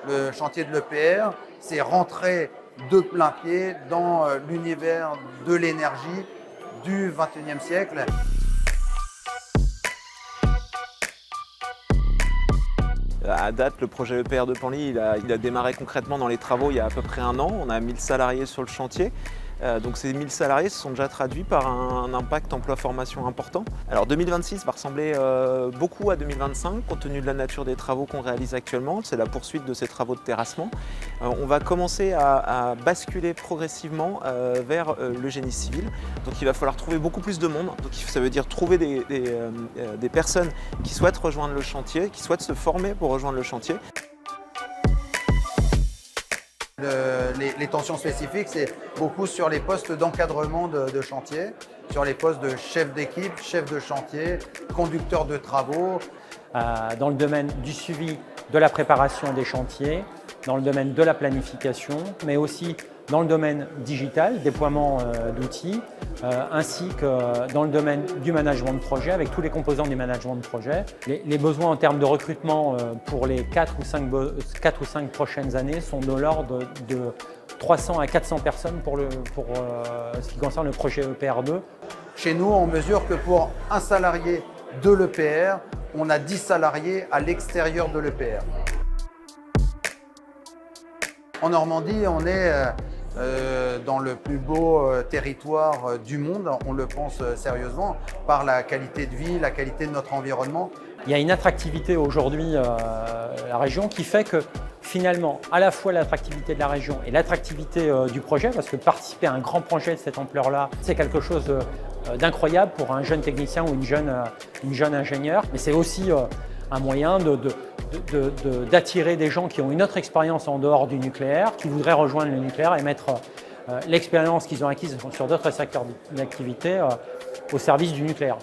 Le chantier de l'EPR, c'est rentrer de plein pied dans l'univers de l'énergie du XXIe siècle. À date, le projet EPR de Penly, il a démarré concrètement dans les travaux il y a à peu près un an. On a 1000 salariés sur le chantier. Donc ces 1000 salariés se sont déjà traduits par un impact emploi-formation important. Alors 2026 va ressembler beaucoup à 2025 compte tenu de la nature des travaux qu'on réalise actuellement. C'est la poursuite de ces travaux de terrassement. On va commencer à basculer progressivement vers le génie civil. Donc il va falloir trouver beaucoup plus de monde. Donc ça veut dire trouver des personnes qui souhaitent rejoindre le chantier, qui souhaitent se former pour rejoindre le chantier. Les tensions spécifiques, c'est beaucoup sur les postes d'encadrement de chantier, sur les postes de chef d'équipe, chef de chantier, conducteur de travaux. Dans le domaine du suivi de la préparation des chantiers, dans le domaine de la planification, mais aussi dans le domaine digital, déploiement d'outils, ainsi que dans le domaine du management de projet, avec tous les composants du management de projet. Les besoins en termes de recrutement pour les 4 ou 5 prochaines années sont de l'ordre de 300 à 400 personnes pour ce qui concerne le projet EPR2. Chez nous, on mesure que pour un salarié de l'EPR, on a 10 salariés à l'extérieur de l'EPR. En Normandie, on est dans le plus beau territoire du monde, on le pense sérieusement, par la qualité de vie, la qualité de notre environnement. Il y a une attractivité aujourd'hui à la région qui fait que finalement, à la fois l'attractivité de la région et l'attractivité du projet, parce que participer à un grand projet de cette ampleur-là, c'est quelque chose d'incroyable pour un jeune technicien ou une jeune ingénieure, mais c'est aussi un moyen d'attirer des gens qui ont une autre expérience en dehors du nucléaire, qui voudraient rejoindre le nucléaire et mettre l'expérience qu'ils ont acquise sur d'autres secteurs d'activité au service du nucléaire.